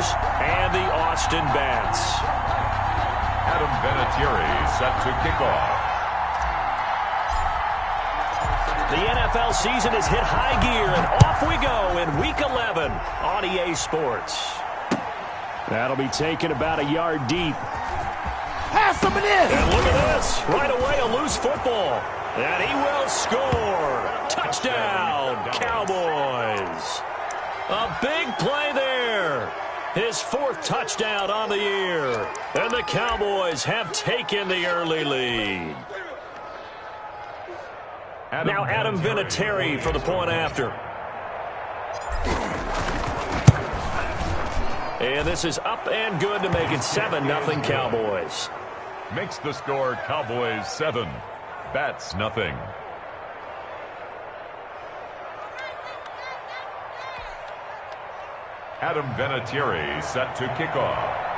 Steelers and the Austin Bats. Adam Vinatieri set to kick off. The NFL season has hit high gear, and off we go in Week 11 on EA Sports. That'll be taken about a yard deep. Pass him it in. And look at this. Right away, a loose football. And he will score. Touchdown, Cowboys. A big play there. His 4th touchdown on the year. And the Cowboys have taken the early lead. Now Adam Vinatieri for the point after. And this is up and good to make it 7-0 Cowboys. Makes the score Cowboys 7, Bats nothing. Adam Vinatieri set to kick off.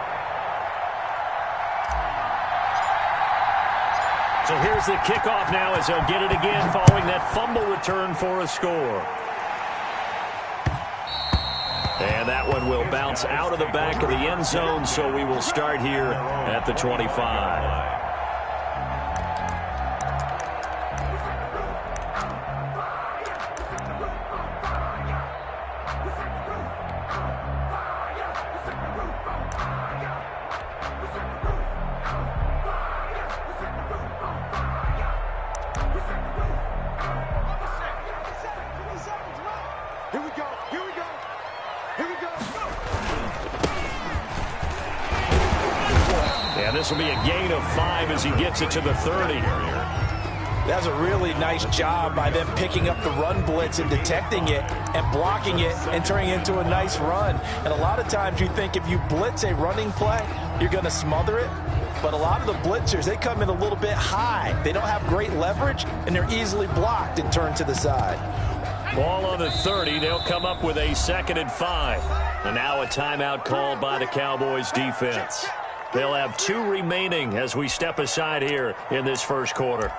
So here's the kickoff now as they'll get it again following that fumble return for a score. And that one will bounce out of the back of the end zone, so we will start here at the 25. This will be a gain of 5 as he gets it to the 30. That's a really nice job by them picking up the run blitz and detecting it and blocking it and turning it into a nice run. And a lot of times you think if you blitz a running play, you're going to smother it. But a lot of the blitzers, they come in a little bit high. They don't have great leverage, and they're easily blocked and turned to the side. Ball on the 30. They'll come up with a 2nd and 5. And now a timeout called by the Cowboys defense. They'll have 2 remaining as we step aside here in this first quarter.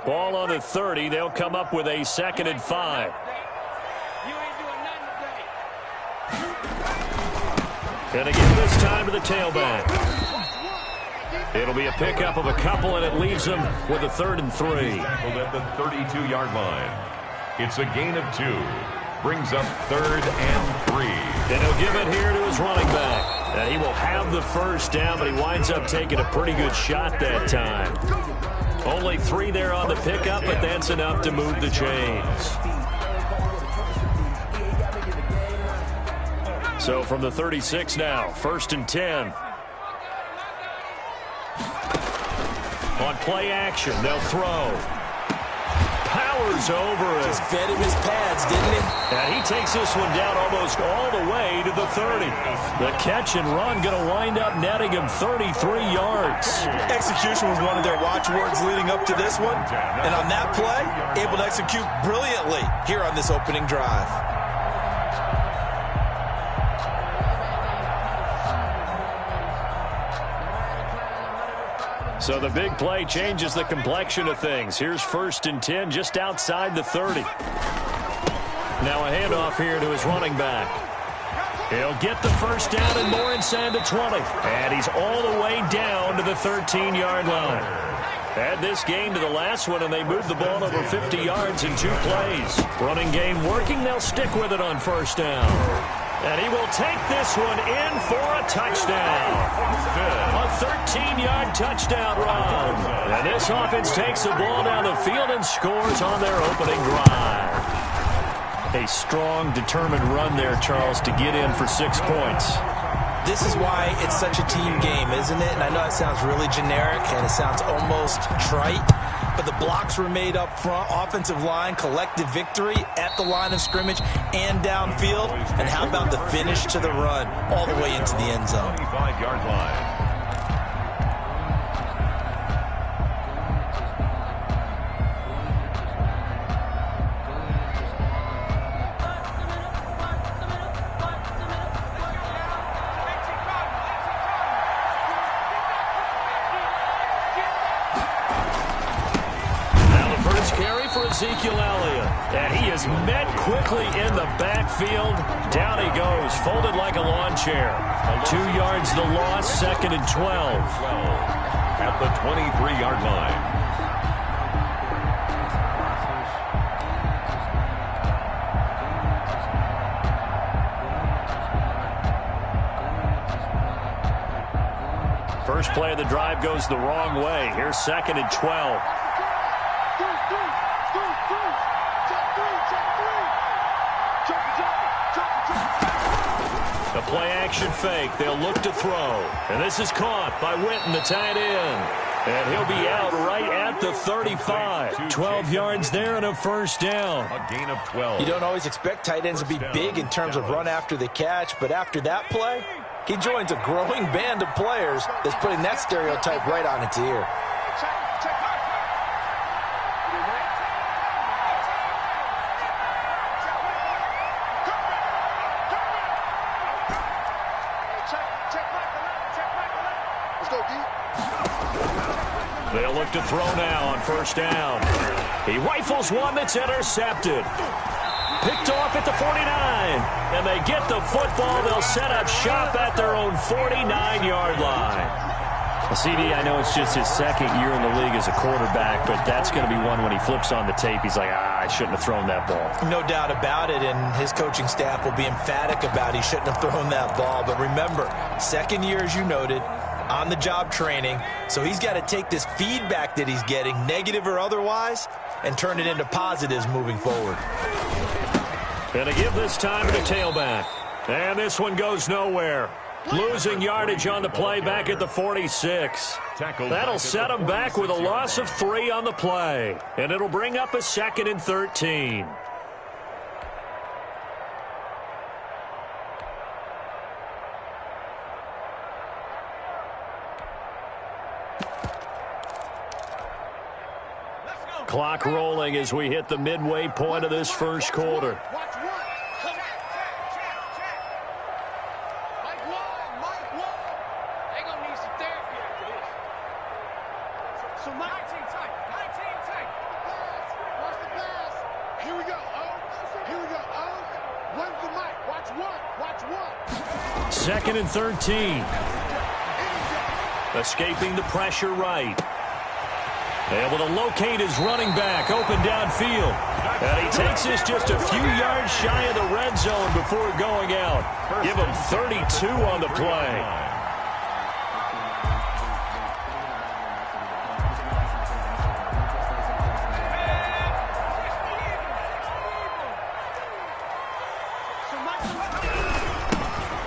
Ball on the 30. They'll come up with a 2nd and 5. Gonna give this time to the tailback. It'll be a pickup of a couple, and it leaves them with a 3rd and 3. Tackled at the 32-yard line. It's a gain of 2. Brings up 3rd and 3. And he'll give it here to his running back. And he will have the first down, but he winds up taking a pretty good shot that time. Only 3 there on the pickup, but that's enough to move the chains. So from the 36 now, 1st and 10. On play action, they'll throw. Powers over it. Just fed him his pads, didn't he? And he takes this one down almost all the way to the 30. The catch and run going to wind up netting him 33 yards. Execution was one of their watchwords leading up to this one. And on that play, able to execute brilliantly here on this opening drive. So the big play changes the complexion of things. Here's 1st and 10 just outside the 30. Now a handoff here to his running back. He'll get the first down and more inside the 20. And he's all the way down to the 13-yard line. Add this game to the last one, and they moved the ball over 50 yards in 2 plays. Running game working. They'll stick with it on 1st down. And he will take this one in for a touchdown. A 13-yard touchdown run. And this offense takes the ball down the field and scores on their opening drive. A strong, determined run there, Charles, to get in for 6 points. This is why it's such a team game, isn't it? And I know it sounds really generic and it sounds almost trite, but the blocks were made up front, offensive line, collective victory at the line of scrimmage and downfield. And how about the finish to the run all the way into the end zone? 25-yard line. Ezekiel Elliott, and he is met quickly in the backfield. Down he goes, folded like a lawn chair. 2 yards the loss, 2nd and 12. At the 23-yard line. First play of the drive goes the wrong way. Here's 2nd and 12. The play-action fake. They'll look to throw. And this is caught by Witten, the tight end. And he'll be out right at the 35. 12 yards there and a first down. A gain of 12. You don't always expect tight ends to be big in terms of run after the catch, but after that play, he joins a growing band of players that's putting that stereotype right on its ear. They'll look to throw now on first down. He rifles one that's intercepted. Picked off at the 49. And they get the football. They'll set up shop at their own 49-yard line. CD, I know it's just his 2nd year in the league as a quarterback, but that's going to be one when he flips on the tape. He's like, I shouldn't have thrown that ball. No doubt about it, and his coaching staff will be emphatic about he shouldn't have thrown that ball. But remember, 2nd year, as you noted, on-the-job training, so he's got to take this feedback that he's getting, negative or otherwise, and turn it into positives moving forward. Gonna give this time to the tailback. And this one goes nowhere. Losing yardage on the play back at the 46. That'll set him back with a loss of 3 on the play. And it'll bring up a 2nd and 13. Clock rolling as we hit the midway point of this first quarter. 2nd and 13. Escaping the pressure right. Able to locate his running back open downfield. And he takes this just a few yards shy of the red zone before going out. Give him 32 on the play.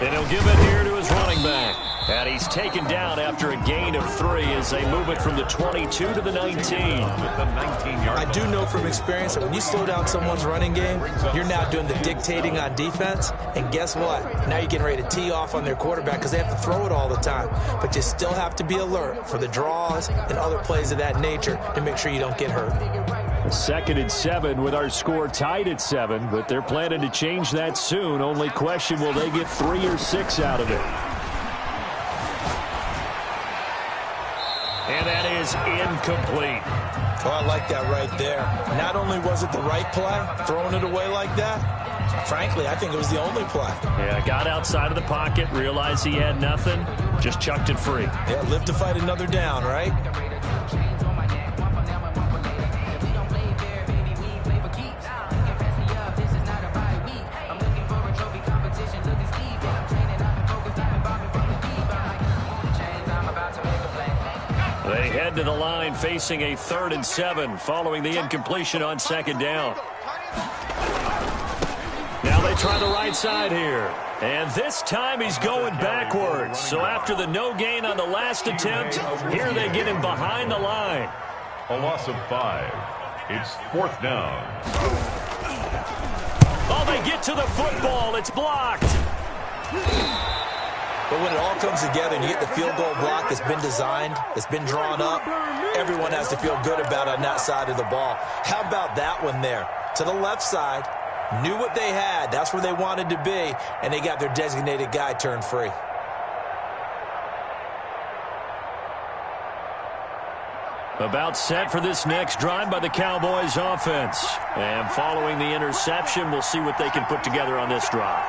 And he'll give it here to his running back. And he's taken down after a gain of 3 as they move it from the 22 to the 19. I do know from experience that when you slow down someone's running game, you're now doing the dictating on defense. And guess what? Now you're getting ready to tee off on their quarterback because they have to throw it all the time. But you still have to be alert for the draws and other plays of that nature to make sure you don't get hurt. 2nd and 7 with our score tied at 7, but they're planning to change that soon. Only question, will they get 3 or 6 out of it? And that is incomplete. Oh, I like that right there. Not only was it the right play, throwing it away like that, frankly, I think it was the only play. Yeah, got outside of the pocket, realized he had nothing, just chucked it free. Yeah, live to fight another down, right? They head to the line facing a 3rd and 7 following the incompletion on 2nd down. Now they try the right side here. And this time he's going backwards. So after the no gain on the last attempt, here they get him behind the line. A loss of 5. It's 4th down. Oh, they get to the football. It's blocked. But when it all comes together and you get the field goal block that's been designed, that's been drawn up, everyone has to feel good about it on that side of the ball. How about that one there? To the left side, knew what they had. That's where they wanted to be, and they got their designated guy turned free. About set for this next drive by the Cowboys offense. And following the interception, we'll see what they can put together on this drive.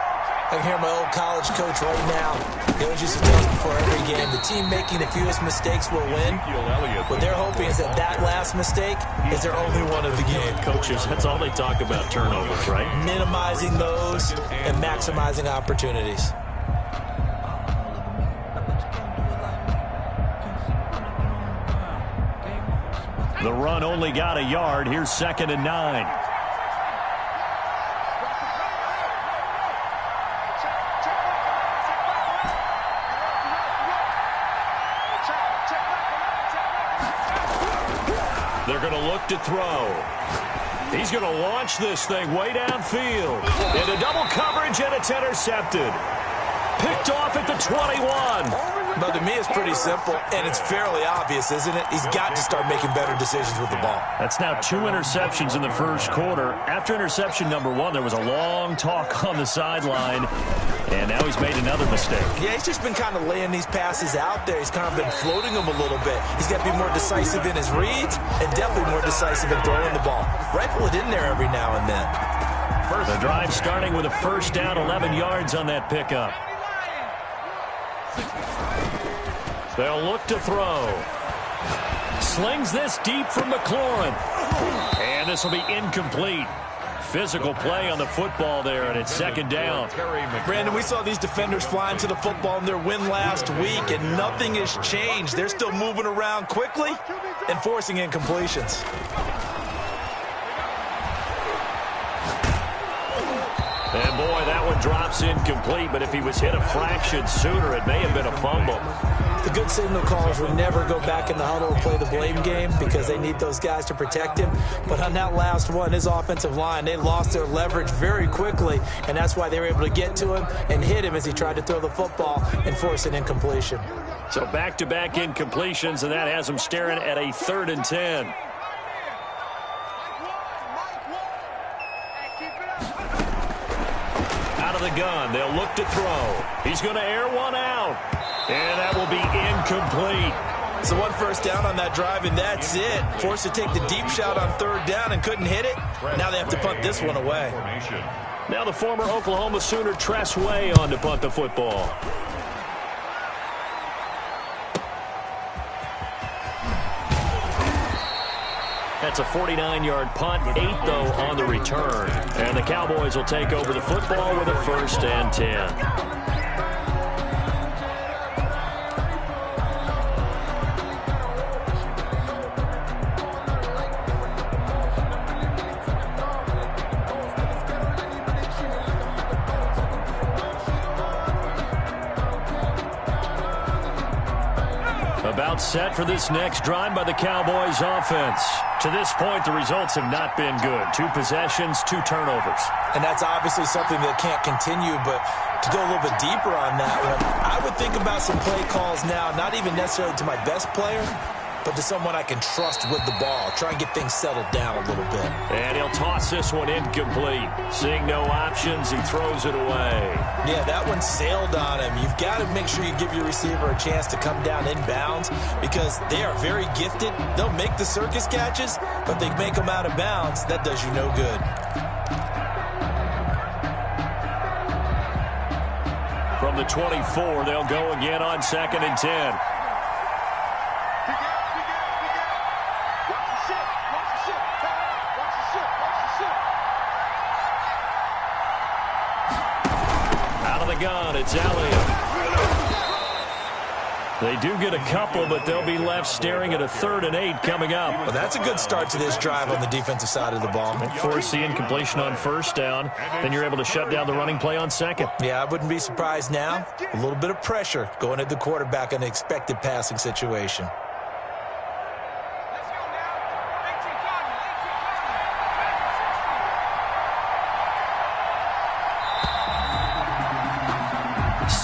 I can hear my old college coach right now. He always used to tell us before every game, the team making the fewest mistakes will win. What they're hoping is that that last mistake is their only one of the game. Coaches, that's all they talk about, turnovers, right? Minimizing those and maximizing opportunities. The run only got a yard. Here's 2nd and 9. They're going to look to throw. He's going to launch this thing way downfield. Into double coverage, and it's intercepted. Picked off at the 21. But to me, it's pretty simple, and it's fairly obvious, isn't it? He's got to start making better decisions with the ball. That's now 2 interceptions in the first quarter. After interception number 1, there was a long talk on the sideline, and now he's made another mistake. Yeah, he's just been kind of laying these passes out there. He's kind of been floating them a little bit. He's got to be more decisive in his reads and definitely more decisive in throwing the ball. Rifle it in there every now and then. The drive starting with a 1st down, 11 yards on that pickup. They'll look to throw. Slings this deep from McLaurin. And this will be incomplete. Physical play on the football there, and it's 2nd down. Brandon, we saw these defenders flying to the football in their win last week, and nothing has changed. They're still moving around quickly and forcing incompletions. And boy, that one drops incomplete, but if he was hit a fraction sooner, it may have been a fumble. The good signal callers would never go back in the huddle and play the blame game because they need those guys to protect him. But on that last one, his offensive line, they lost their leverage very quickly, and that's why they were able to get to him and hit him as he tried to throw the football and force an incompletion. So back-to-back incompletions, and that has him staring at a 3rd and 10. Out of the gun, they'll look to throw. He's going to air one out. And that will be incomplete. So 1 first down on that drive, and that's it. Forced to take the deep shot on 3rd down and couldn't hit it. Now they have to punt this one away. Now the former Oklahoma Sooner Tress Way on to punt the football. That's a 49-yard punt, 8, though, on the return. And the Cowboys will take over the football with a 1st and 10. About set for this next drive by the Cowboys offense. To this point, the results have not been good. 2 possessions, 2 turnovers. And that's obviously something that can't continue, but to go a little bit deeper on that one, I would think about some play calls now, not even necessarily to my best player, but to someone I can trust with the ball. Try and get things settled down a little bit. And he'll toss this one incomplete. Seeing no options, he throws it away. Yeah, that one sailed on him. You've got to make sure you give your receiver a chance to come down inbounds because they are very gifted. They'll make the circus catches, but they make them out of bounds. That does you no good. From the 24, they'll go again on 2nd and 10. Gun, it's Elliott. They do get a couple, but they'll be left staring at a 3rd and 8 coming up. Well, that's a good start to this drive on the defensive side of the ball. Force the incompletion on 1st down, then you're able to shut down the running play on 2nd. Yeah, I wouldn't be surprised now. A little bit of pressure going at the quarterback in an expected passing situation.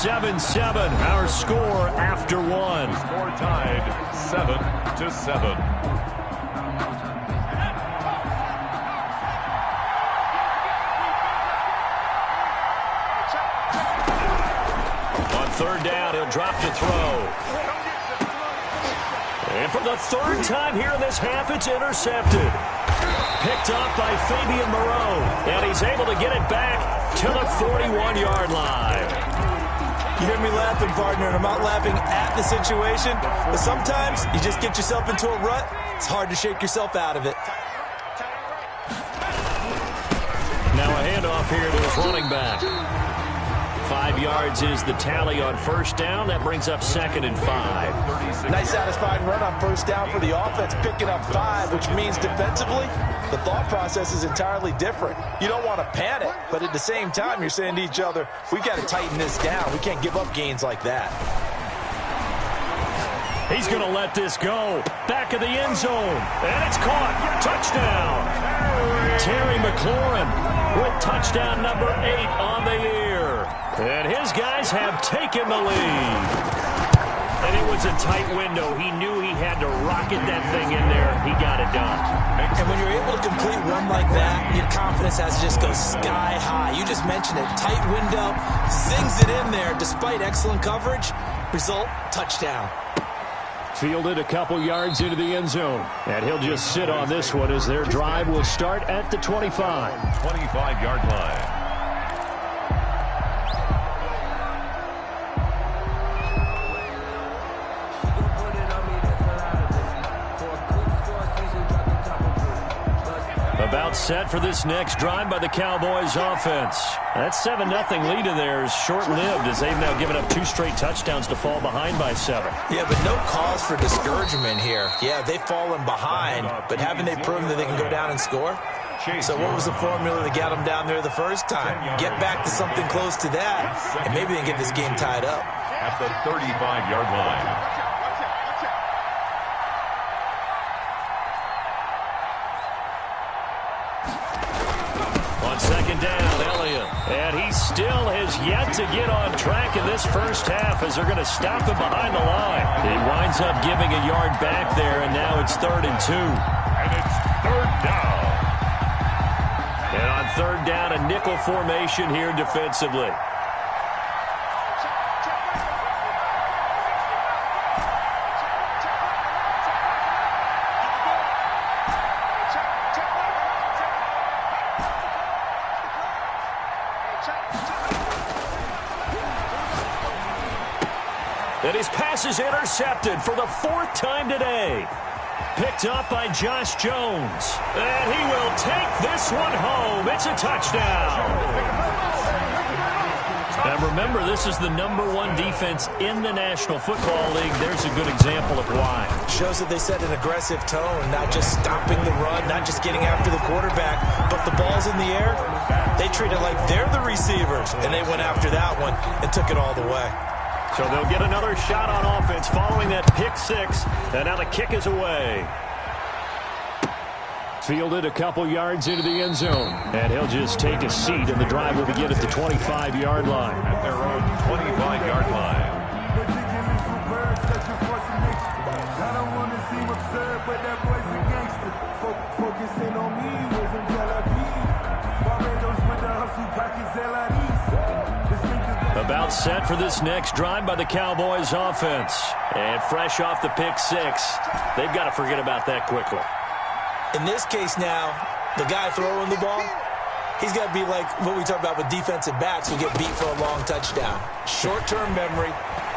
Our score after 1. Score tied 7-7. On 3rd down, he'll drop to throw. And for the 3rd time here in this half, it's intercepted. Picked up by Fabian Moreau. And he's able to get it back to the 41-yard line. You hear me laughing, partner, and I'm not laughing at the situation, but sometimes you just get yourself into a rut. It's hard to shake yourself out of it. Now a handoff here to his running back. 5 yards is the tally on 1st down. That brings up 2nd and 5. Nice satisfying run on 1st down for the offense, picking up 5, which means defensively, the thought process is entirely different. You don't want to panic, but at the same time, you're saying to each other, we've got to tighten this down. We can't give up gains like that. He's going to let this go. Back of the end zone. And it's caught. Touchdown. Terry McLaurin with touchdown number 8 on the year. And his guys have taken the lead. And it was a tight window. He knew he had to rocket that thing in there. He got it done. And when you're able to complete one like that, your confidence has to just go sky high. You just mentioned it. Tight window. Zings it in there despite excellent coverage. Result, touchdown. Fielded a couple yards into the end zone. And he'll just sit on this one as their drive will start at the 25. 25-yard line. About set for this next drive by the Cowboys offense. That 7-0 lead of theirs short-lived as they've now given up 2 straight touchdowns to fall behind by 7. Yeah, but no cause for discouragement here. Yeah, they've fallen behind, but haven't they proven that they can go down and score? So what was the formula that got them down there the first time? Get back to something close to that, and maybe they can get this game tied up. At the 35-yard line. On 2nd down, Elliott. And he still has yet to get on track in this first half as they're going to stop him behind the line. He winds up giving a yard back there, and now it's 3rd and 2. And it's 3rd down. And on 3rd down, a nickel formation here defensively. And his pass is intercepted for the 4th time today. Picked up by Josh Jones. And he will take this one home. It's a touchdown. And remember, this is the #1 defense in the National Football League. There's a good example of why. Shows that they set an aggressive tone, not just stopping the run, not just getting after the quarterback, but the ball's in the air. They treat it like they're the receivers, and they went after that one and took it all the way. So they'll get another shot on offense following that pick 6, and now the kick is away. Fielded a couple yards into the end zone, and he'll just take a seat, and the drive will begin at the 25-yard line. At their own 25-yard line. About set for this next drive by the Cowboys offense. And fresh off the pick 6, they've got to forget about that quickly. In this case now, the guy throwing the ball, he's got to be like what we talk about with defensive backs who get beat for a long touchdown. Short-term memory,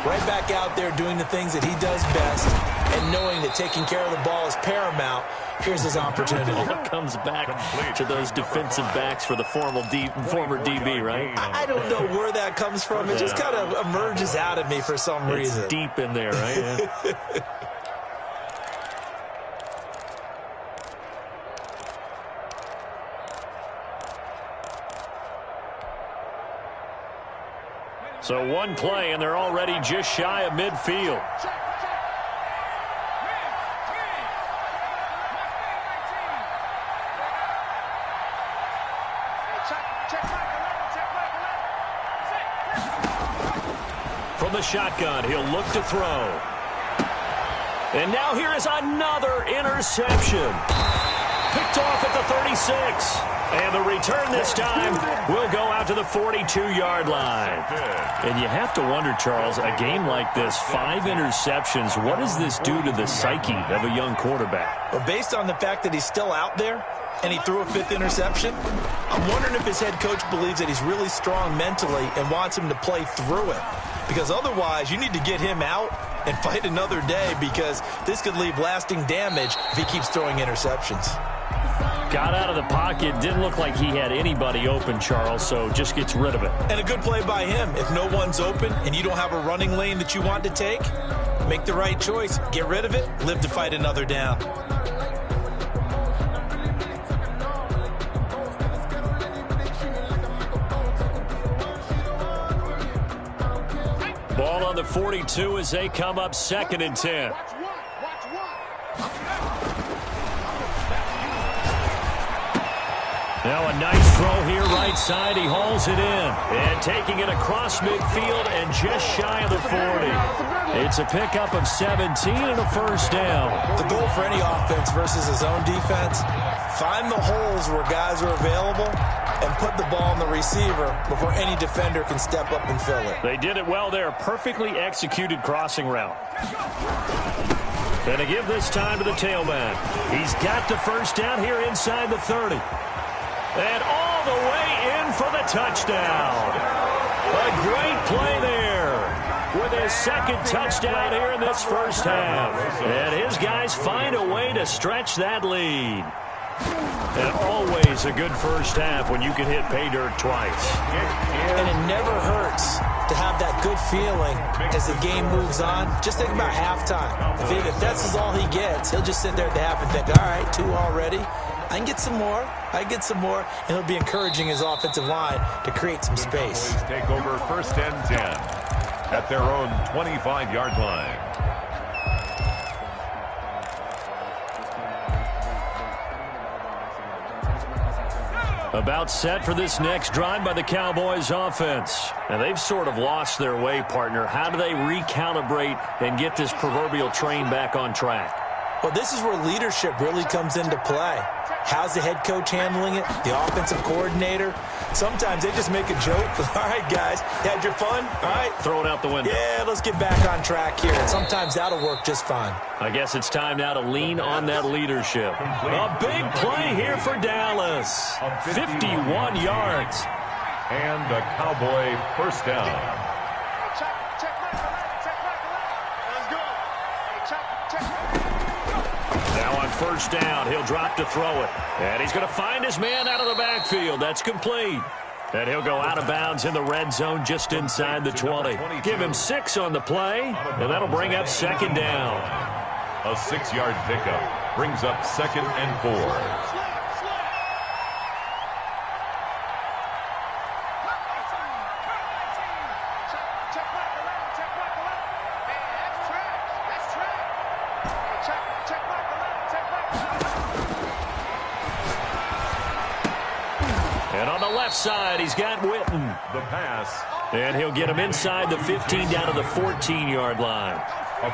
right back out there doing the things that he does best, and knowing that taking care of the ball is paramount. Here's his opportunity. It comes back to those defensive backs for the former DB, right? I don't know where that comes from. It just kind of emerges out of me for some reason. It's deep in there, right? Yeah. So one play, and they're already just shy of midfield. From the shotgun, he'll look to throw. And now here is another interception. Picked off at the 36. And the return this time will go out to the 42-yard line. And you have to wonder, Charles, a game like this, 5 interceptions, what does this do to the psyche of a young quarterback? Well, based on the fact that he's still out there and he threw a 5th interception, I'm wondering if his head coach believes that he's really strong mentally and wants him to play through it. Because otherwise, you need to get him out and fight another day, because this could leave lasting damage if he keeps throwing interceptions. Got out of the pocket. Didn't look like he had anybody open, Charles, so just gets rid of it. And a good play by him. If no one's open and you don't have a running lane that you want to take, make the right choice. Get rid of it. Live to fight another down. Ball on the 42 as they come up 2nd and 10. Now a nice throw here right side. He hauls it in. And taking it across midfield and just shy of the 40. It's a pickup of 17 and a first down. The goal for any offense versus his own defense, find the holes where guys are available and put the ball on the receiver before any defender can step up and fill it. They did it well there. Perfectly executed crossing route. And to give this time to the tailback. He's got the first down here inside the 30. And all the way in for the touchdown. A great play there with his 2nd touchdown here in this first half. And his guys find a way to stretch that lead. And always a good first half when you can hit pay dirt twice. And it never hurts to have that good feeling as the game moves on. Just think about halftime. If that's all he gets, he'll just sit there at the half and think, all right, 2 already. I can get some more. I get some more. And he'll be encouraging his offensive line to create some space. Take over 1st and 10 at their own 25-yard line. About set for this next drive by the Cowboys offense. And they've sort of lost their way, partner. How do they recalibrate and get this proverbial train back on track? Well, this is where leadership really comes into play. How's the head coach handling it? The offensive coordinator? Sometimes they just make a joke. All right, guys, you had your fun? All right. Throw it out the window. Yeah, let's get back on track here. And sometimes that'll work just fine. I guess it's time now to lean on that leadership. A big play here for Dallas. 51 yards. And a Cowboy first down. Now on first down, he'll drop to throw it. And he's going to find his man out of the backfield. That's complete. And he'll go out of bounds in the red zone just inside the 20. Give him 6 on the play, and that'll bring up second down. A 6-yard pickup brings up 2nd and 4. Side, he's got Witten. The pass. And he'll get him inside the 15 down to the 14-yard line.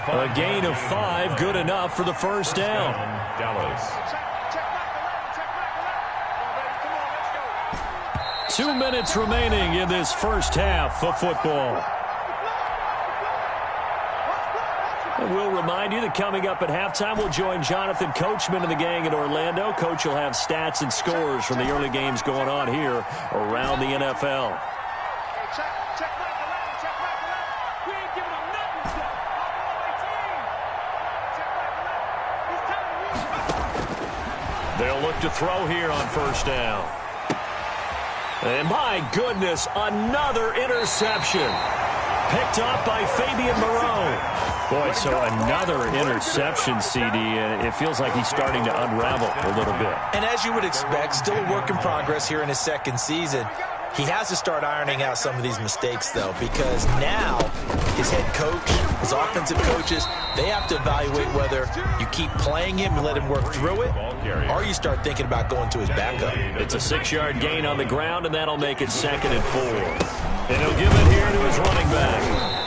A gain of 5, good enough for the first down. Dallas. 2 minutes remaining in this first half of football. And we'll remind you that coming up at halftime, we'll join Jonathan Coachman and the gang in Orlando. Coach will have stats and scores from the early games going on here around the NFL. They'll look to throw here on first down. And my goodness, another interception. Picked up by Fabian Moreau. Boy, so another interception, CD, and it feels like he's starting to unravel a little bit. And as you would expect, still a work in progress here in his second season. He has to start ironing out some of these mistakes, though, because now his head coach, his offensive coaches, they have to evaluate whether you keep playing him and let him work through it, or you start thinking about going to his backup. It's a 6-yard gain on the ground, and that'll make it 2nd and 4. And he'll give it here to his running back.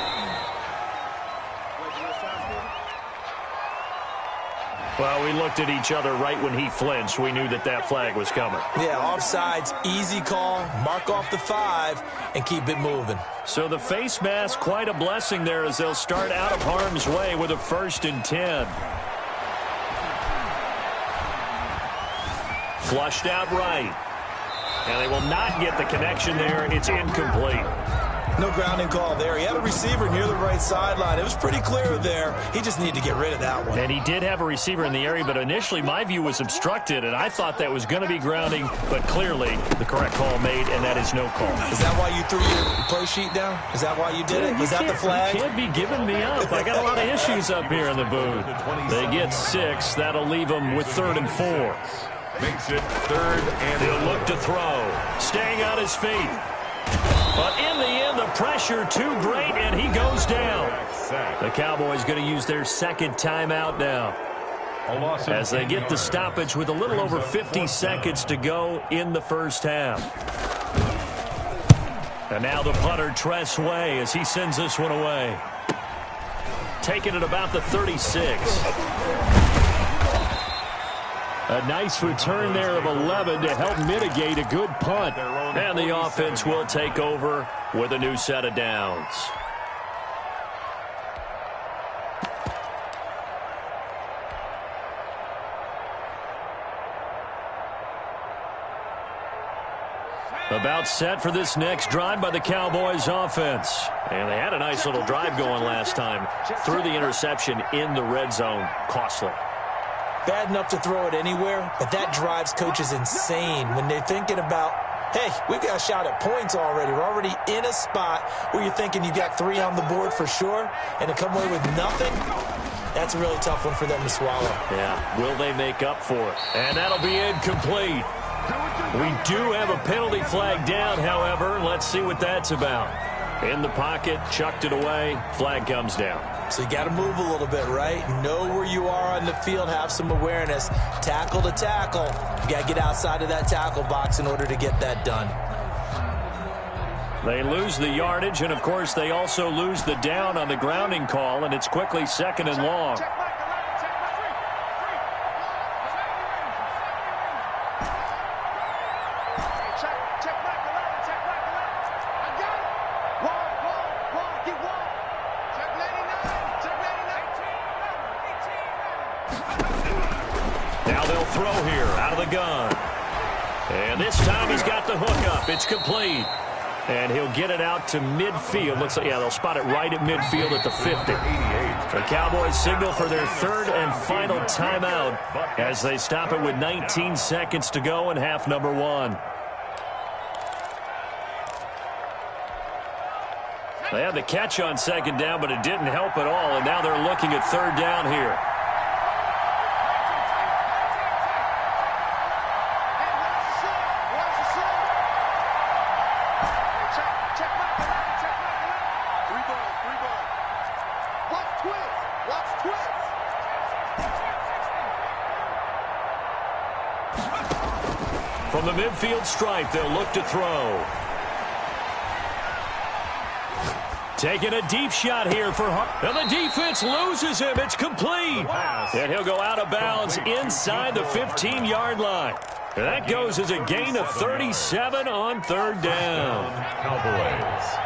Well, we looked at each other right when he flinched. We knew that that flag was coming. Yeah, offsides, easy call, mark off the 5, and keep it moving. So the face mask, quite a blessing there as they'll start out of harm's way with a 1st and 10. Flushed out right. And they will not get the connection there. It's incomplete. No grounding call there. He had a receiver near the right sideline. It was pretty clear there. He just needed to get rid of that one. And he did have a receiver in the area, but initially my view was obstructed, and I thought that was going to be grounding, but clearly the correct call made, and that is no call. Is that why you threw your play sheet down? Is that why you did it? Was that the flag? You can't be giving me up. I got a lot of issues up here in the booth. They get 6. That'll leave them with 3rd and 4. Makes it 3rd and he'll look to throw. Staying on his feet. But in the end, the pressure too great, and he goes down. The Cowboys going to use their 2nd timeout now as they get the stoppage with a little over 50 seconds to go in the first half. And now the punter, Tress Way, as he sends this one away. Taking it about the 36. A nice return there of 11 to help mitigate a good punt. And the offense will take over with a new set of downs. About set for this next drive by the Cowboys offense. And they had a nice little drive going last time. Threw the interception in the red zone. Costly. Bad enough to throw it anywhere, but that drives coaches insane when they're thinking about, hey, we've got a shot at points already. We're already in a spot where you're thinking you got 3 on the board for sure, and to come away with nothing, that's a really tough one for them to swallow. Yeah, will they make up for it? And that'll be incomplete. We do have a penalty flag down, however. Let's see what that's about. In the pocket, chucked it away, flag comes down. So you got to move a little bit, right? Know where you are on the field, have some awareness. Tackle to tackle. You got to get outside of that tackle box in order to get that done. They lose the yardage, and of course they also lose the down on the grounding call, and it's quickly 2nd and long. Now they'll throw here out of the gun. And this time he's got the hook up. It's complete. And he'll get it out to midfield. Looks like, yeah, they'll spot it right at midfield at the 50. The Cowboys signal for their third and final timeout as they stop it with 19 seconds to go in half number one. They had the catch on second down, but it didn't help at all, and now they're looking at third down here. From the midfield stripe, they'll look to throw. Taking a deep shot here for Hart. And the defense loses him. It's complete. And he'll go out of bounds inside the 15-yard line. And that goes as a gain of 37 on third down. Cowboys.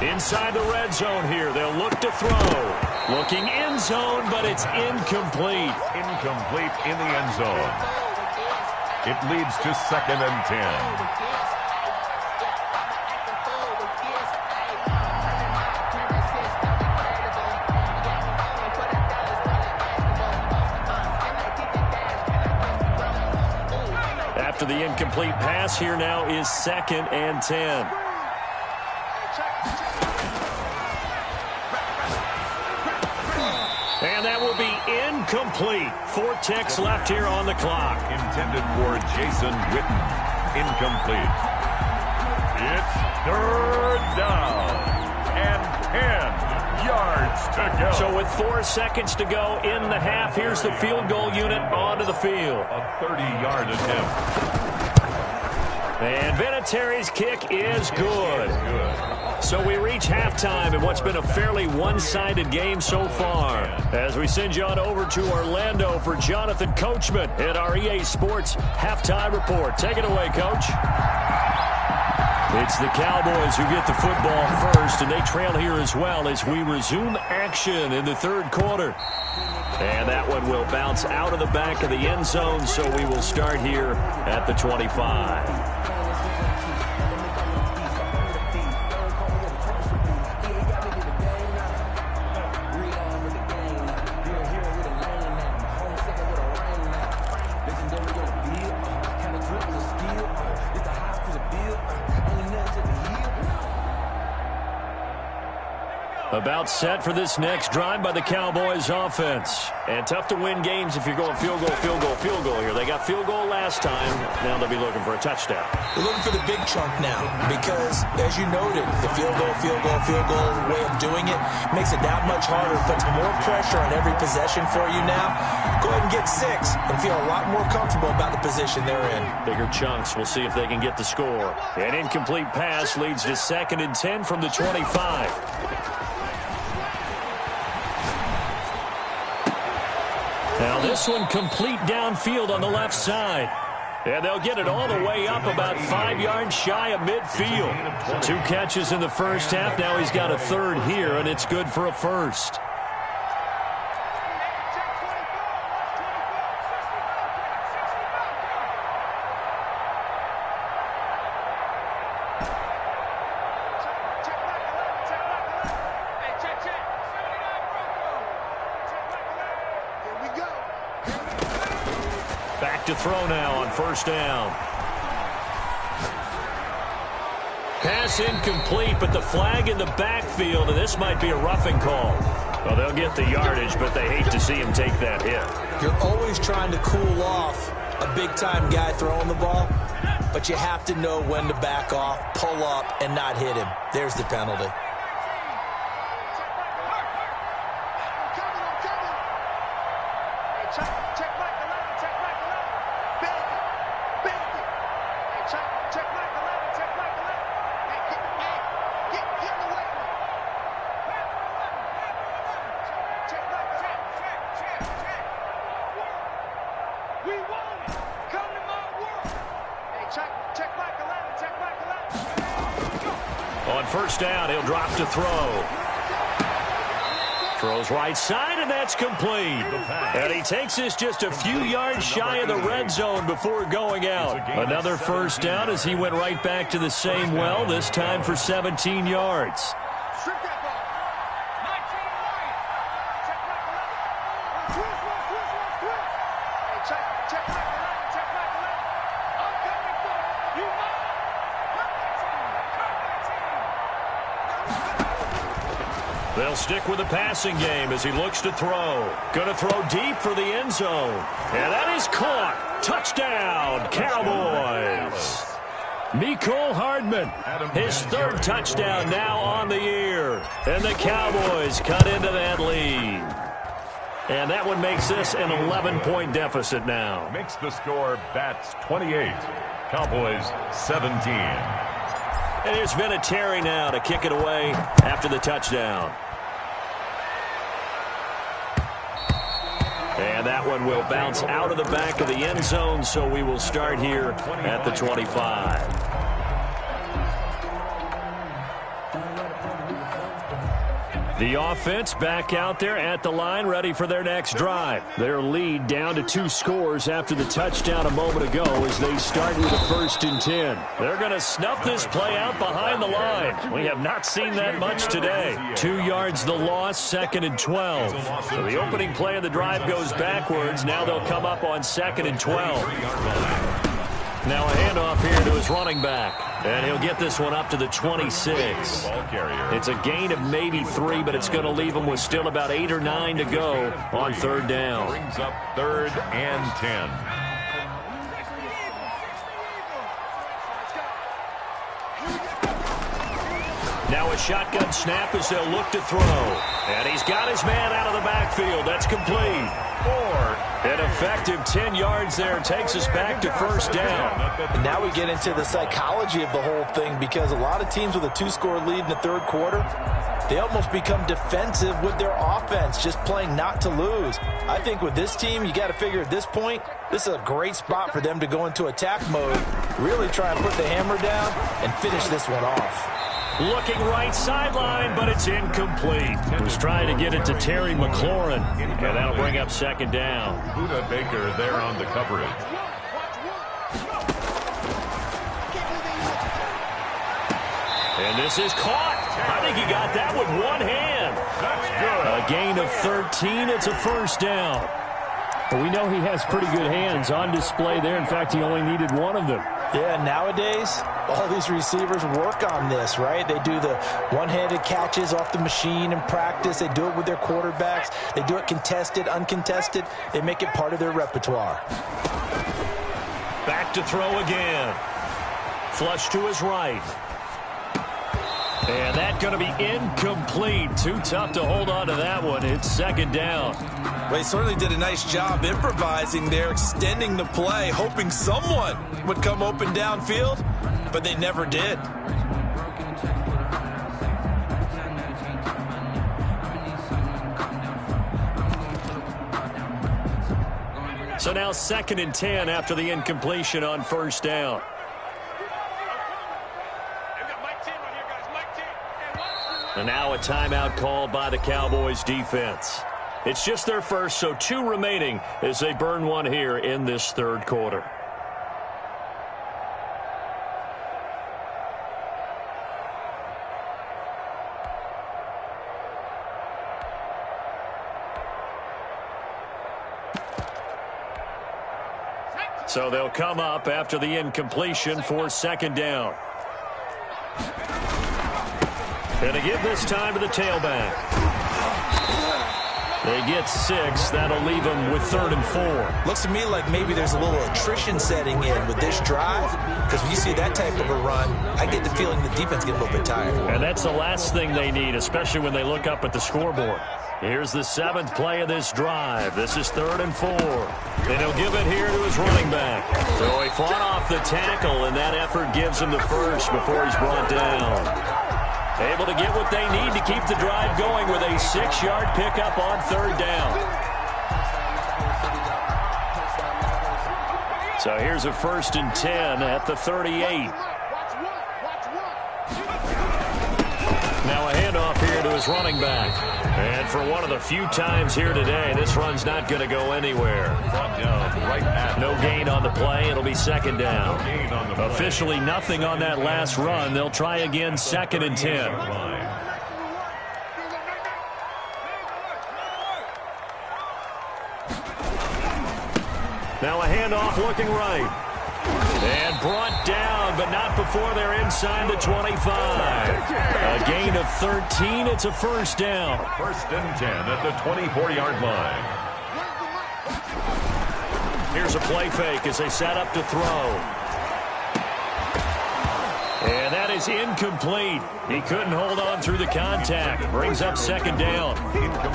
Inside the red zone here, they'll look to throw. Looking end zone, but it's incomplete. Incomplete in the end zone. It leads to 2nd and 10. After the incomplete pass, here now is 2nd and 10. And that will be incomplete. 4 ticks left here on the clock. Intended for Jason Witten. Incomplete. It's third down and 10 yards to go. So with 4 seconds to go in the half, here's the field goal unit onto the field. A 30-yard attempt. And Vinatieri's kick is good. So we reach halftime in what's been a fairly one-sided game so far. As we send you on over to Orlando for Jonathan Coachman at our EA Sports Halftime Report. Take it away, Coach. It's the Cowboys who get the football first, and they trail here as well as we resume action in the third quarter. And that one will bounce out of the back of the end zone, so we will start here at the 25. About set for this next drive by the Cowboys offense. And tough to win games if you're going field goal, field goal, field goal here. They got field goal last time. Now they'll be looking for a touchdown. They're looking for the big chunk now because, as you noted, the field goal way of doing it makes it that much harder, puts more pressure on every possession for you now. Go ahead and get 6 and feel a lot more comfortable about the position they're in. Bigger chunks. We'll see if they can get the score. An incomplete pass leads to 2nd and 10 from the 25. Now this one complete downfield on the left side. And they'll get it all the way up about 5 yards shy of midfield. 2 catches in the first half. Now he's got a third here, and it's good for a first. Back to throw now on first down. Pass incomplete, but the flag in the backfield, and this might be a roughing call. Well, they'll get the yardage, but they hate to see him take that hit. You're always trying to cool off a big-time guy throwing the ball, but you have to know when to back off, pull up, and not hit him. There's the penalty. On first down, he'll drop to throw. Throws right side, and that's complete. And he takes this just a few yards shy of the red zone before going out. Another first down as he went right back to the same well, this time for 17 yards. They'll stick with the passing game as he looks to throw. Going to throw deep for the end zone. And that is caught. Touchdown, Cowboys. Mecole Hardman, his third touchdown now on the year. And the Cowboys cut into that lead. And that one makes this an 11-point deficit now. Makes the score Bats 28, Cowboys 17. And there's Vinatieri now to kick it away after the touchdown. And that one will bounce out of the back of the end zone, so we will start here at the 25. The offense back out there at the line, ready for their next drive. Their lead down to 2 scores after the touchdown a moment ago as they start with a 1st and 10. They're going to snuff this play out behind the line. We have not seen that much today. 2 yards the loss, 2nd and 12. So the opening play of the drive goes backwards. Now they'll come up on 2nd and 12. Now a handoff here to his running back. And he'll get this one up to the 26. It's a gain of maybe 3, but it's going to leave him with still about 8 or 9 to go on 3rd down. Brings up 3rd and 10. Now a shotgun snap as they'll look to throw. And he's got his man out of the backfield. That's complete. An effective 10 yards there takes us back to 1st down. And now we get into the psychology of the whole thing, because a lot of teams with a 2-score lead in the 3rd quarter, they almost become defensive with their offense, just playing not to lose. I think with this team, you got to figure at this point, this is a great spot for them to go into attack mode, really try and put the hammer down and finish this one off. Looking right sideline, but it's incomplete. He was trying to get it to Terry McLaurin, and that'll bring up 2nd down. Buda Baker there on the coverage. And this is caught. I think he got that with one hand. That's good. A gain of 13. It's a 1st down. But we know he has pretty good hands on display there. In fact, he only needed one of them. Yeah, nowadays, all these receivers work on this, right? They do the one-handed catches off the machine in practice. They do it with their quarterbacks. They do it contested, uncontested. They make it part of their repertoire. Back to throw again. Flush to his right. And that's going to be incomplete. Too tough to hold on to that one. It's 2nd down. Well, he certainly did a nice job improvising there, extending the play, hoping someone would come open downfield, but they never did. So now 2nd and 10 after the incompletion on 1st down. And now a timeout called by the Cowboys defense. It's just their first, so 2 remaining as they burn one here in this 3rd quarter. So they'll come up after the incompletion for 2nd down. And to give this time to the tailback. They get 6. That'll leave them with 3rd and 4. Looks to me like maybe there's a little attrition setting in with this drive, because when you see that type of a run, I get the feeling the defense gets a little bit tired. And that's the last thing they need, especially when they look up at the scoreboard. Here's the 7th play of this drive. This is 3rd and 4. And he'll give it here to his running back. So he fought off the tackle, and that effort gives him the first before he's brought down. Able to get what they need to keep the drive going with a 6-yard pickup on 3rd down. So here's a 1st and 10 at the 38. Now a handoff here to his running back. And for one of the few times here today, this run's not going to go anywhere. No gain on the play. It'll be second down. Officially nothing on that last run. They'll try again, 2nd and 10. Now a handoff looking right. And brought down, but not before they're inside the 25. A gain of 13. It's a first down. 1st and 10 at the 24-yard line. Here's a play fake as they set up to throw. And that is incomplete. He couldn't hold on through the contact. Brings up 2nd down.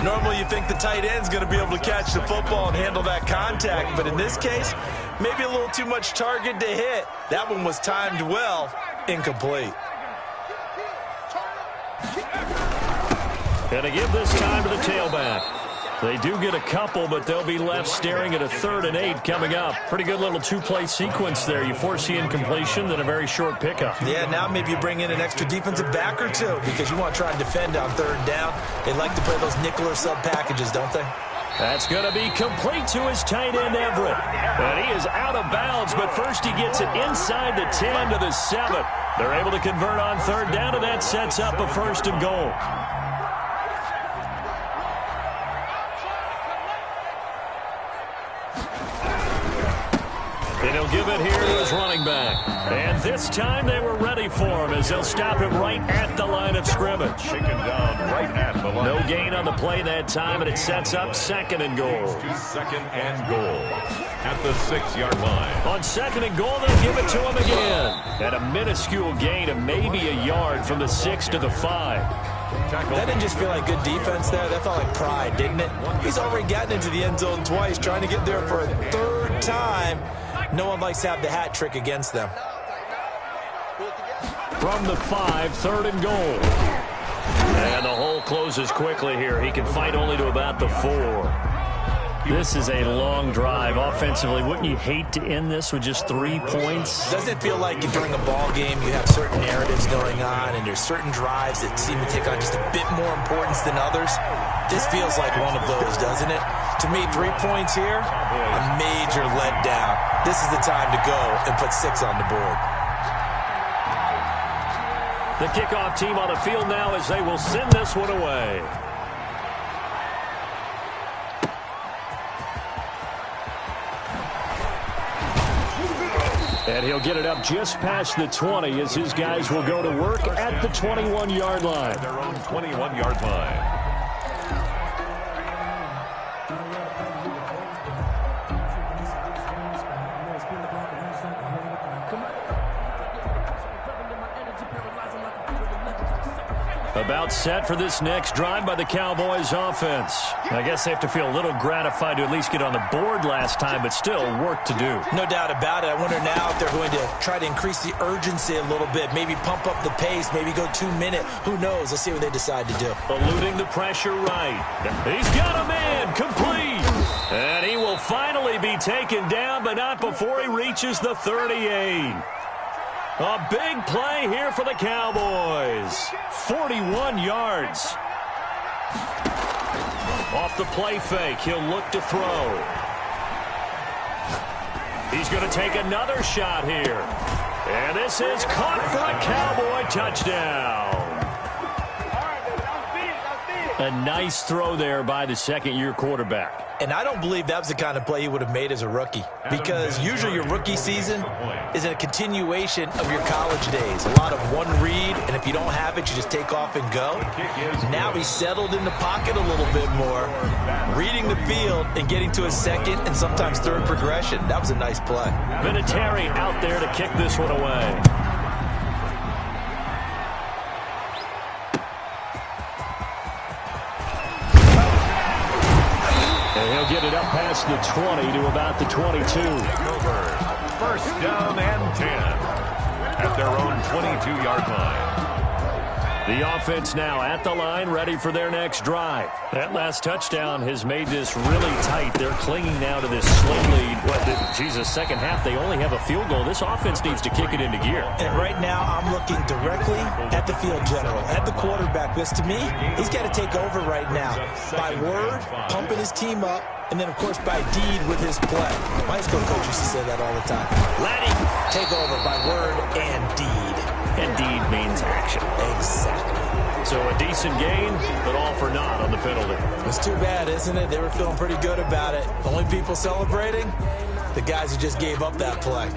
Normally you think the tight end's going to be able to catch the football and handle that contact, but in this case, maybe a little too much target to hit. That one was timed well. Incomplete. Going to give this time to the tailback. They do get a couple, but they'll be left staring at a 3rd and 8 coming up. Pretty good little 2-play sequence there. You force the incompletion, then a very short pickup. Yeah, now maybe you bring in an extra defensive back or two because you want to try and defend on 3rd down. They like to play those nickel or sub packages, don't they? That's going to be complete to his tight end, Everett. And he is out of bounds, but first he gets it inside the 10 to the 7. They're able to convert on 3rd down, and that sets up a 1st and goal. And he'll give it here to his running back. And this time they were ready for him as they'll stop him right at the line of scrimmage. Taken down right at the line. No gain on the play that time, and it sets up 2nd and goal. To 2nd and goal at the 6-yard line. On 2nd and goal, they'll give it to him again. At a minuscule gain of maybe a yard from the 6 to the 5. That didn't just feel like good defense there. That felt like pride, didn't it? He's already gotten into the end zone twice, trying to get there for a 3rd time. No one likes to have the hat trick against them. From the 5, 3rd and goal. And the hole closes quickly here. He can fight only to about the 4. This is a long drive offensively. Wouldn't you hate to end this with just 3 points? Doesn't it feel like during a ball game you have certain narratives going on and there's certain drives that seem to take on just a bit more importance than others? This feels like one of those, doesn't it? To me, 3 points here, a major letdown. This is the time to go and put 6 on the board. The kickoff team on the field now as they will send this one away. And he'll get it up just past the 20 as his guys will go to work at the 21-yard line. Their own 21-yard line. About set for this next drive by the Cowboys offense. I guess they have to feel a little gratified to at least get on the board last time, but still work to do. No doubt about it. I wonder now if they're going to try to increase the urgency a little bit, maybe pump up the pace, maybe go 2-minute. Who knows? Let's see what they decide to do. Eluding the pressure right. He's got a man complete. And he will finally be taken down, but not before he reaches the 38. A big play here for the Cowboys. 41 yards. Off the play fake, he'll look to throw. He's going to take another shot here. And this is caught for a Cowboy touchdown. A nice throw there by the second-year quarterback. And I don't believe that was the kind of play he would have made as a rookie, because usually your rookie season is a continuation of your college days. A lot of one read, and if you don't have it, you just take off and go. Now he's settled in the pocket a little bit more, reading the field and getting to his 2nd and sometimes 3rd progression. That was a nice play. Vinatieri out there to kick this one away. And he'll get it up past the 20 to about the 22. 1st down and 10 at their own 22-yard line. The offense now at the line, ready for their next drive. That last touchdown has made this really tight. They're clinging now to this slim lead. Second half, they only have a field goal. This offense needs to kick it into gear. And right now, I'm looking directly at the field general, at the quarterback. Because to me, he's got to take over right now. By word, pumping his team up, and then, of course, by deed with his play. My high school coach used to say that all the time. Let him take over by word and deed. And deed means action. Exactly. So a decent gain, but all for naught on the penalty. It's too bad, isn't it? They were feeling pretty good about it. The only people celebrating, the guys who just gave up that play.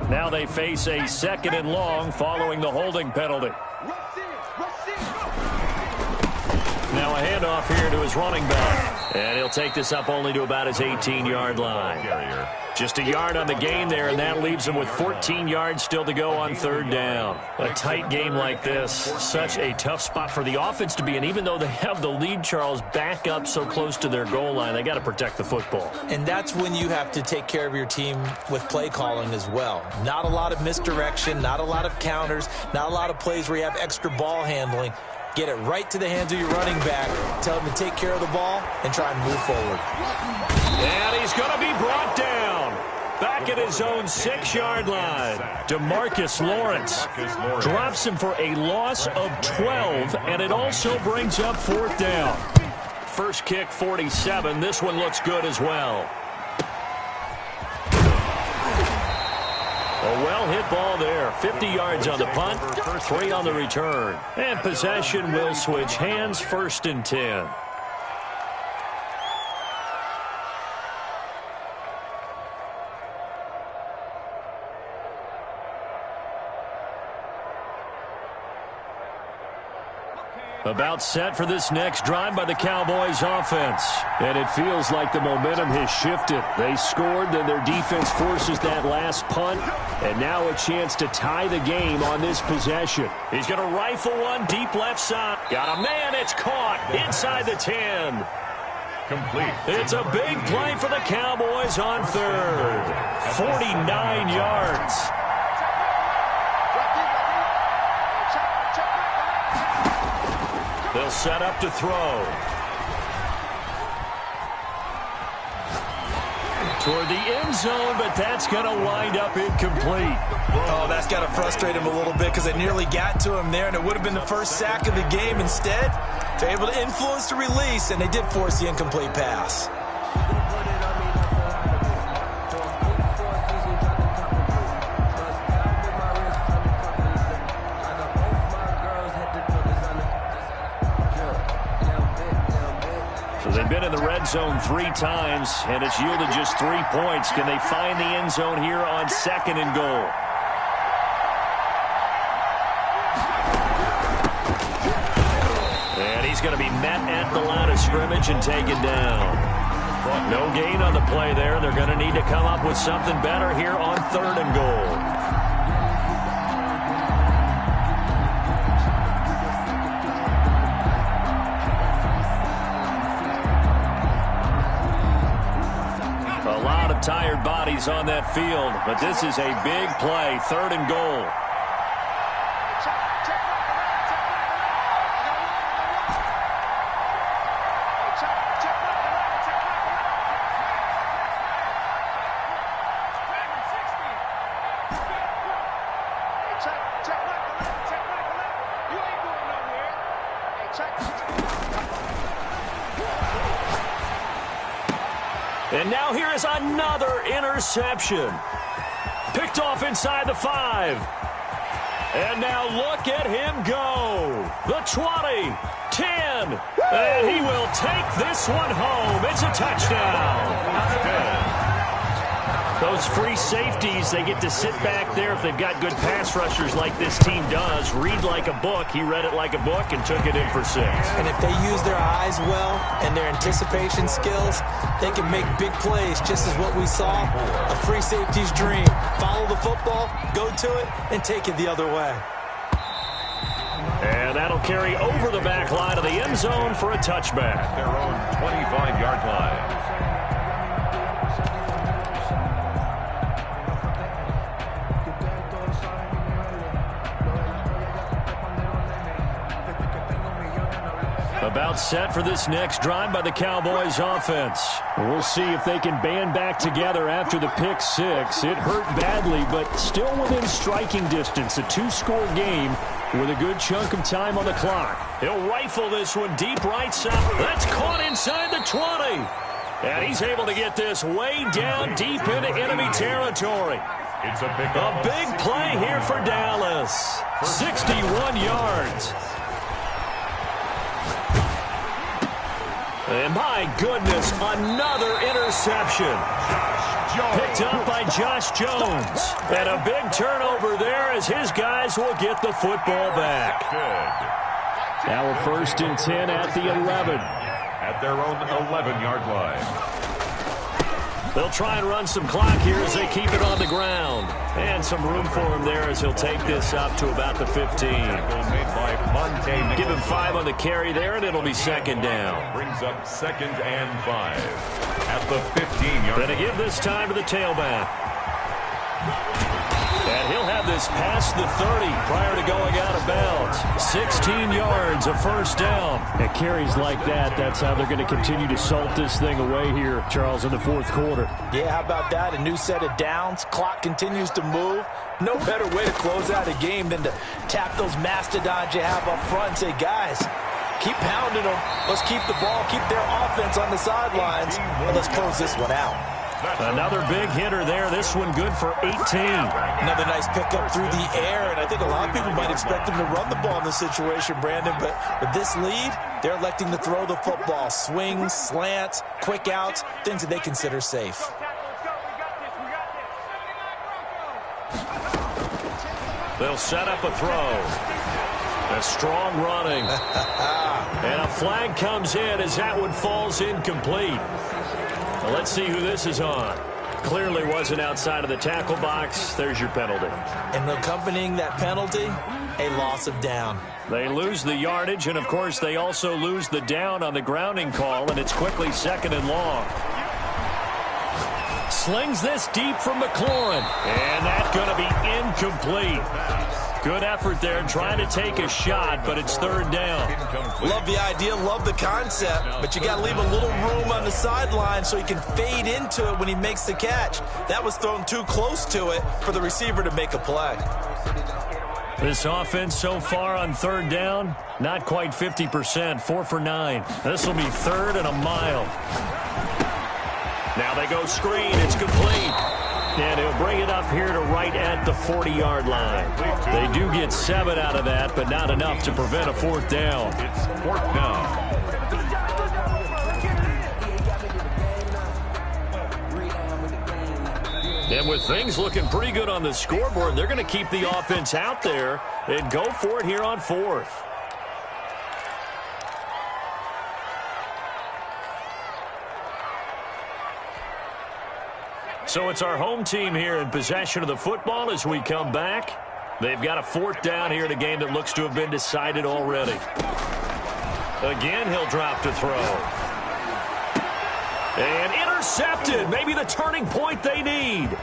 Now they face a 2nd and long following the holding penalty. Now a handoff here to his running back. And he'll take this up only to about his 18-yard line. Just a yard on the gain there, and that leaves him with 14 yards still to go on 3rd down. A tight game like this, such a tough spot for the offense to be in. Even though they have the lead, Charles, back up so close to their goal line, they got to protect the football. And that's when you have to take care of your team with play calling as well. Not a lot of misdirection, not a lot of counters, not a lot of plays where you have extra ball handling. Get it right to the hands of your running back, tell him to take care of the ball, and try and move forward. And he's going to be brought down. Back at his own 6-yard line. DeMarcus Lawrence drops him for a loss of 12, and it also brings up 4th down. First kick, 47. This one looks good as well. A well-hit ball there. 50 yards on the punt, 3 on the return. And possession will switch hands, 1st and 10. About set for this next drive by the Cowboys offense. And it feels like the momentum has shifted. They scored, then their defense forces that last punt. And now a chance to tie the game on this possession. He's going to rifle one deep left side. Got a man, it's caught inside the 10. Complete. It's a big play for the Cowboys on 3rd. 49 yards. They'll set up to throw. Toward the end zone, but that's going to wind up incomplete. Oh, that's got to frustrate him a little bit because they nearly got to him there, and it would have been the first sack of the game. Instead, they're able to influence the release, and they did force the incomplete pass. They've been in the red zone 3 times, and it's yielded just 3 points. Can they find the end zone here on 2nd and goal? And he's going to be met at the line of scrimmage and taken down. No gain on the play there. They're going to need to come up with something better here on 3rd and goal. Tired bodies on that field, but this is a big play. 3rd and goal. And now here is another interception. Picked off inside the 5. And now look at him go. The 20, 10, and he will take this one home. It's a touchdown. Those free safeties, they get to sit back there if they've got good pass rushers like this team does. Read like a book. He read it like a book and took it in for 6. And if they use their eyes well and their anticipation skills, they can make big plays, just as what we saw. A free safety's dream. Follow the football, go to it, and take it the other way. And that'll carry over the back line of the end zone for a touchback. Their own 25-yard line. About set for this next drive by the Cowboys offense. We'll see if they can band back together after the pick 6. It hurt badly, but still within striking distance. A 2-score game with a good chunk of time on the clock. He'll rifle this one deep right side. That's caught inside the 20. And he's able to get this way down deep into enemy territory. It's a big play here for Dallas. 61 yards. And my goodness, another interception. Picked up by Josh Jones. And a big turnover there as his guys will get the football back. Now a 1st and 10 at the 11. At their own 11-yard line. They'll try and run some clock here as they keep it on the ground. And some room for him there as he'll take this up to about the 15. Give him 5 on the carry there, and it'll be 2nd down. Brings up 2nd and 5 at the 15-yard line. Gonna give this time to the tailback. And he'll have this past the 30 prior to going out of bounds. 16 yards, a 1st down. At carries like that, that's how they're going to continue to salt this thing away here, Charles, in the 4th quarter. Yeah, how about that? A new set of downs. Clock continues to move. No better way to close out a game than to tap those mastodons you have up front and say, guys, keep pounding them. Let's keep the ball, keep their offense on the sidelines, and let's close this one out. Another big hitter there. This one good for 18. Another nice pickup through the air, and I think a lot of people might expect them to run the ball in this situation, Brandon, but with this lead, they're electing to throw the football. Swings, slants, quick outs, things that they consider safe. They'll set up a throw. A strong running. And a flag comes in as that one falls incomplete. Well, let's see who this is on. Clearly wasn't outside of the tackle box. There's your penalty. And accompanying that penalty, a loss of down. They lose the yardage, and, of course, they also lose the down on the grounding call, and it's quickly 2nd and long. Slings this deep from McLaurin, and that's going to be incomplete. Good effort there trying to take a shot, but it's 3rd down. Love the idea, love the concept, but you got to leave a little room on the sideline so he can fade into it when he makes the catch. That was thrown too close to it for the receiver to make a play. This offense so far on 3rd down, not quite 50%, 4 for 9. This will be 3rd and a mile. Now they go screen, it's complete. And he'll bring it up here to right at the 40-yard line. They do get 7 out of that, but not enough to prevent a 4th down. It's 4th down. And with things looking pretty good on the scoreboard, they're going to keep the offense out there and go for it here on 4th. So it's our home team here in possession of the football as we come back. They've got a 4th down here in a game that looks to have been decided already. Again, he'll drop to throw. And intercepted. Maybe the turning point they need.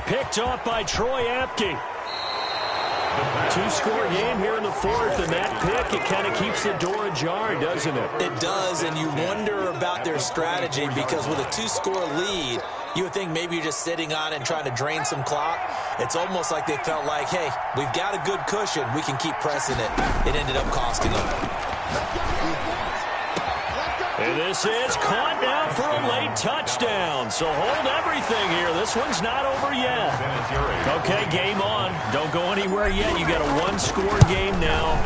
Picked off by Troy Apke. 2-score game here in the 4th, and that pick, it kind of keeps the door ajar, doesn't it? It does, and you wonder about their strategy because with a 2-score lead, you would think maybe you're just sitting on it and trying to drain some clock. It's almost like they felt like, hey, we've got a good cushion. We can keep pressing it. It ended up costing them. And this is caught now for a late touchdown. So hold everything here. This one's not over yet. Okay, game on. Don't go anywhere yet. You got a 1-score game now.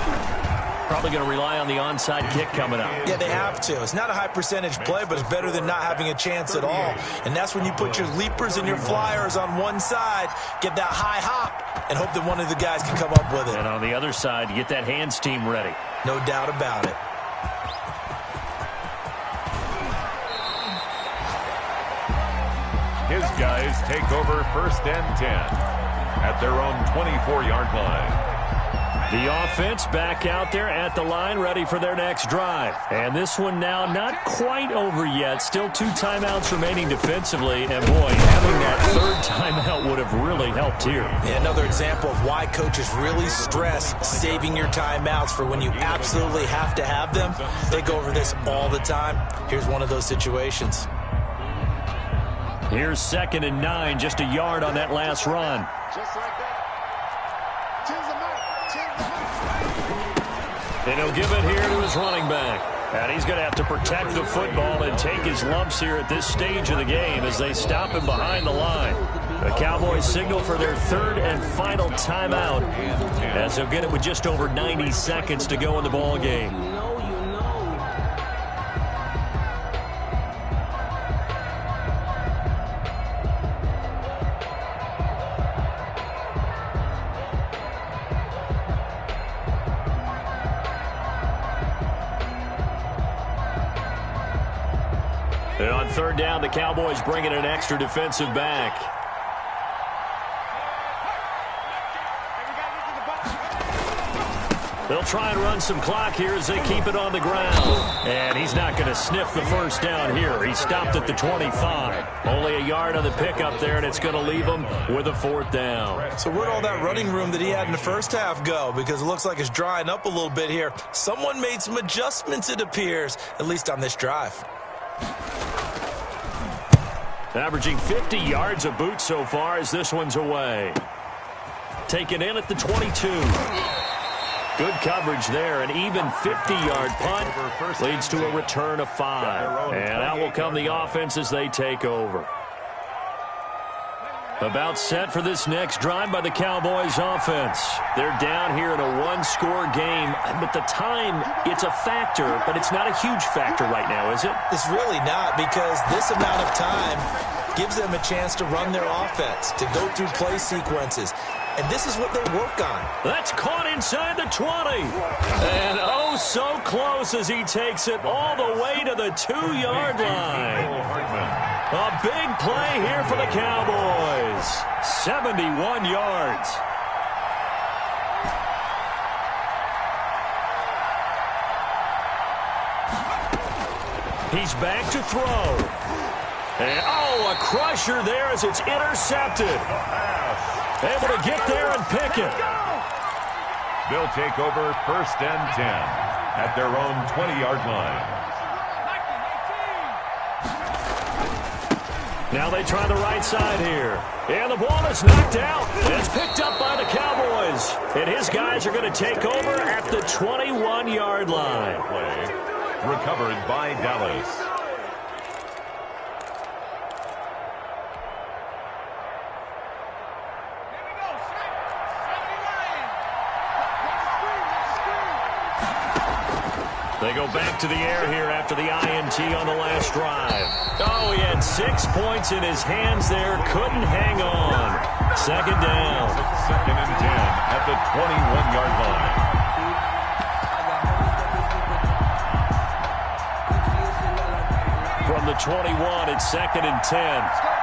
Probably going to rely on the onside kick coming up. Yeah, they have to. It's not a high percentage play, but it's better than not having a chance at all. And that's when you put your leapers and your flyers on one side, get that high hop, and hope that one of the guys can come up with it. And on the other side, you get that hands team ready. No doubt about it. His guys take over 1st and 10 at their own 24-yard line. The offense back out there at the line, ready for their next drive. And this one now not quite over yet. Still 2 timeouts remaining defensively. And, boy, having that 3rd timeout would have really helped here. Yeah, another example of why coaches really stress saving your timeouts for when you absolutely have to have them. They go over this all the time. Here's one of those situations. Here's 2nd and 9, just a yard on that last run. Just like that. And he'll give it here to his running back. And he's going to have to protect the football and take his lumps here at this stage of the game as they stop him behind the line. The Cowboys signal for their 3rd and final timeout as they'll get it with just over 90 seconds to go in the ball game. And on 3rd down, the Cowboys bring in an extra defensive back. They'll try and run some clock here as they keep it on the ground. And he's not going to sniff the 1st down here. He stopped at the 25. Only a yard on the pickup there, and it's going to leave him with a 4th down. So where'd all that running room that he had in the first half go? Because it looks like it's drying up a little bit here. Someone made some adjustments, it appears, at least on this drive. Averaging 50 yards a boot so far as this one's away. Taken in at the 22. Good coverage there. An even 50-yard punt leads to a return of 5. And out will come the offense as they take over. About set for this next drive by the Cowboys offense. They're down here in a 1-score game. But the time, it's a factor, but it's not a huge factor right now, is it? It's really not, because this amount of time gives them a chance to run their offense, to go through play sequences. And this is what they work on. That's caught inside the 20. And oh, so close as he takes it all the way to the 2-yard line. A big play here for the Cowboys. 71 yards. He's back to throw. And oh, a crusher there as it's intercepted. Able to get there and pick it. They'll take over 1st and 10 at their own 20-yard line. Now they try the right side here. And the ball is knocked out. It's picked up by the Cowboys. And his guys are going to take over at the 21-yard line. Play recovered by Dallas. They go back to the air here after the INT on the last drive. Oh, he had 6 points in his hands there. Couldn't hang on. 2nd down. 2nd and 10 at the 21-yard line. From the 21, it's 2nd and 10.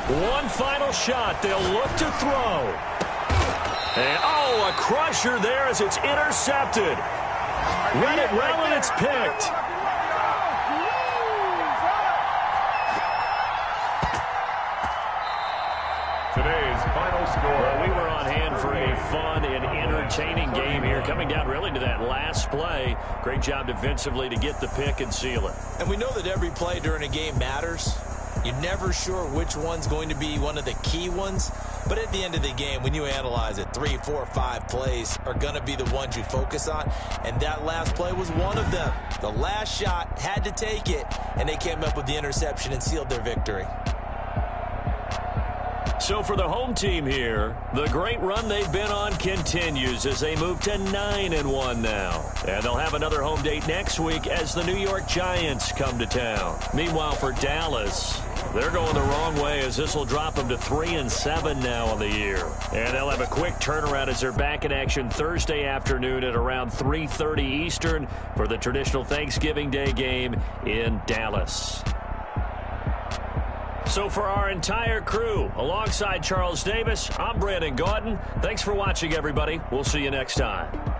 One final shot. They'll look to throw. And, oh, a crusher there as it's intercepted. Read it well, and it's picked. Today's final score. Well, we were on hand for a fun and entertaining game here. Coming down really to that last play. Great job defensively to get the pick and seal it. And we know that every play during a game matters. You're never sure which one's going to be one of the key ones. But at the end of the game, when you analyze it, 3, 4, 5 plays are going to be the ones you focus on, and that last play was one of them. The last shot had to take it, and they came up with the interception and sealed their victory. So for the home team here, the great run they've been on continues as they move to 9-1 now. And they'll have another home date next week as the New York Giants come to town. Meanwhile, for Dallas, they're going the wrong way as this will drop them to 3-7 now on the year. And they'll have a quick turnaround as they're back in action Thursday afternoon at around 3:30 Eastern for the traditional Thanksgiving Day game in Dallas. So for our entire crew, alongside Charles Davis, I'm Brandon Gaudin. Thanks for watching, everybody. We'll see you next time.